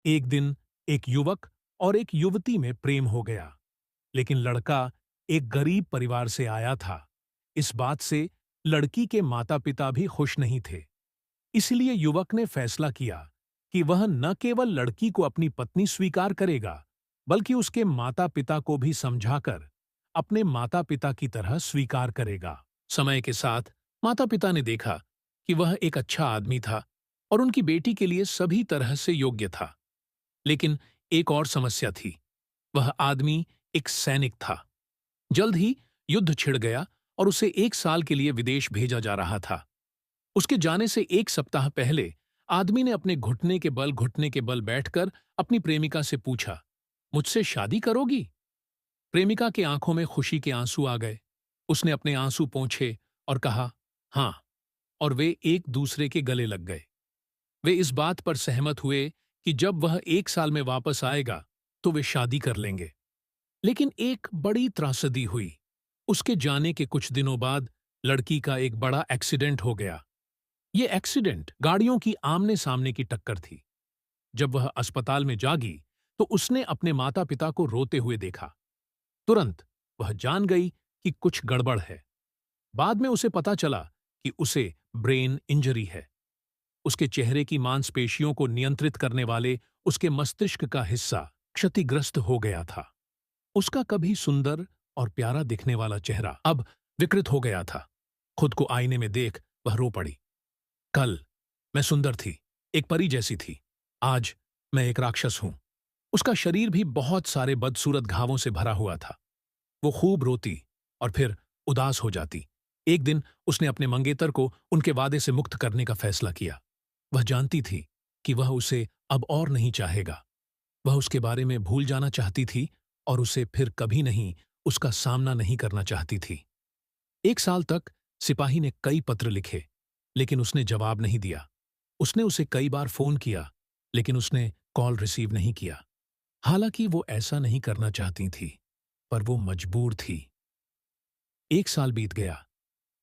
एक दिन एक युवक और एक युवती में प्रेम हो गया, लेकिन लड़का एक गरीब परिवार से आया था। इस बात से लड़की के माता-पिता भी खुश नहीं थे। इसलिए युवक ने फैसला किया कि वह न केवल लड़की को अपनी पत्नी स्वीकार करेगा, बल्कि उसके माता-पिता को भी समझाकर अपने माता-पिता की तरह स्वीकार करेगा। समय के साथ माता-पिता ने देखा कि वह एक अच्छा आदमी था और उनकी बेटी के लिए सभी तरह से योग्य था। लेकिन एक और समस्या थी। वह आदमी एक सैनिक था। जल्द ही युद्ध छिड़ गया और उसे 1 साल के लिए विदेश भेजा जा रहा था। उसके जाने से 1 सप्ताह पहले आदमी ने घुटने के बल बैठकर अपनी प्रेमिका से पूछा, मुझसे शादी करोगी? प्रेमिका की आंखों में खुशी के आंसू आ गए। उसने अपने आंसू पोंछे और कहा, हाँ, और वे एक दूसरे के गले लग गए। वे इस बात पर सहमत हुए कि जब वह 1 साल में वापस आएगा तो वे शादी कर लेंगे। लेकिन एक बड़ी त्रासदी हुई। उसके जाने के कुछ दिनों बाद लड़की का एक बड़ा एक्सीडेंट हो गया। ये एक्सीडेंट गाड़ियों की आमने सामने की टक्कर थी। जब वह अस्पताल में जागी तो उसने अपने माता पिता को रोते हुए देखा। तुरंत वह जान गई कि कुछ गड़बड़ है। बाद में उसे पता चला कि उसे ब्रेन इंजरी है। उसके चेहरे की मांसपेशियों को नियंत्रित करने वाले उसके मस्तिष्क का हिस्सा क्षतिग्रस्त हो गया था। उसका कभी सुंदर और प्यारा दिखने वाला चेहरा अब विकृत हो गया था। खुद को आईने में देख वह रो पड़ी। कल मैं सुंदर थी, एक परी जैसी थी। आज मैं एक राक्षस हूं। उसका शरीर भी बहुत सारे बदसूरत घावों से भरा हुआ था। वो खूब रोती और फिर उदास हो जाती। एक दिन उसने अपने मंगेतर को उनके वादे से मुक्त करने का फैसला किया। वह जानती थी कि वह उसे अब और नहीं चाहेगा। वह उसके बारे में भूल जाना चाहती थी और उसे फिर कभी नहीं उसका सामना नहीं करना चाहती थी। 1 साल तक सिपाही ने कई पत्र लिखे, लेकिन उसने जवाब नहीं दिया। उसने उसे कई बार फोन किया, लेकिन उसने कॉल रिसीव नहीं किया। हालांकि वो ऐसा नहीं करना चाहती थी, पर वो मजबूर थी। 1 साल बीत गया।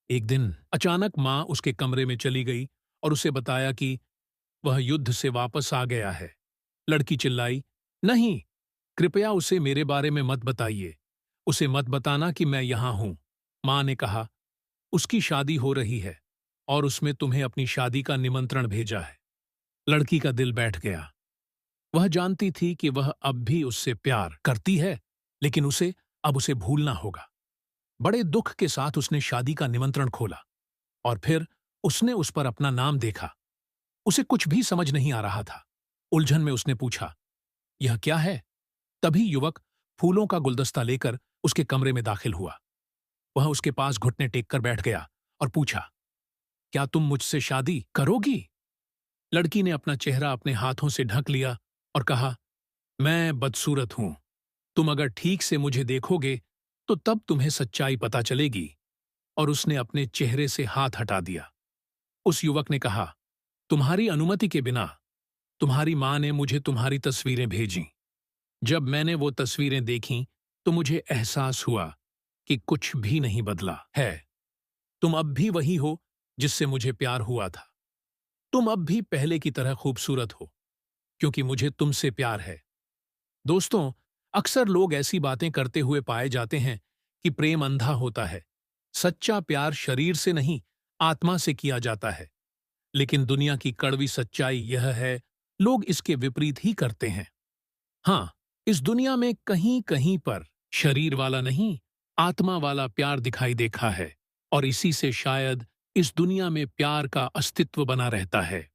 एक दिन अचानक मां उसके कमरे में चली गई और उसे बताया कि वह युद्ध से वापस आ गया है। लड़की चिल्लाई, नहीं, कृपया उसे मेरे बारे में मत बताइए। उसे मत बताना कि मैं यहां हूं। मां ने कहा, उसकी शादी हो रही है और उसमें तुम्हें अपनी शादी का निमंत्रण भेजा है। लड़की का दिल बैठ गया। वह जानती थी कि वह अब भी उससे प्यार करती है, लेकिन उसे भूलना होगा। बड़े दुख के साथ उसने शादी का निमंत्रण खोला और फिर उसने उस पर अपना नाम देखा। उसे कुछ भी समझ नहीं आ रहा था। उलझन में उसने पूछा, यह क्या है? तभी युवक फूलों का गुलदस्ता लेकर उसके कमरे में दाखिल हुआ। वह उसके पास घुटने टेककर बैठ गया और पूछा, क्या तुम मुझसे शादी करोगी? लड़की ने अपना चेहरा अपने हाथों से ढक लिया और कहा, मैं बदसूरत हूं। तुम अगर ठीक से मुझे देखोगे तो तब तुम्हें सच्चाई पता चलेगी। और उसने अपने चेहरे से हाथ हटा दिया। उस युवक ने कहा, तुम्हारी अनुमति के बिना तुम्हारी मां ने मुझे तुम्हारी तस्वीरें भेजीं। जब मैंने वो तस्वीरें देखीं तो मुझे एहसास हुआ कि कुछ भी नहीं बदला है। तुम अब भी वही हो जिससे मुझे प्यार हुआ था। तुम अब भी पहले की तरह खूबसूरत हो, क्योंकि मुझे तुमसे प्यार है। दोस्तों, अक्सर लोग ऐसी बातें करते हुए पाए जाते हैं कि प्रेम अंधा होता है। सच्चा प्यार शरीर से नहीं, आत्मा से किया जाता है। लेकिन दुनिया की कड़वी सच्चाई यह है, लोग इसके विपरीत ही करते हैं। हाँ, इस दुनिया में कहीं कहीं पर शरीर वाला नहीं, आत्मा वाला प्यार दिखाई देखा है, और इसी से शायद इस दुनिया में प्यार का अस्तित्व बना रहता है।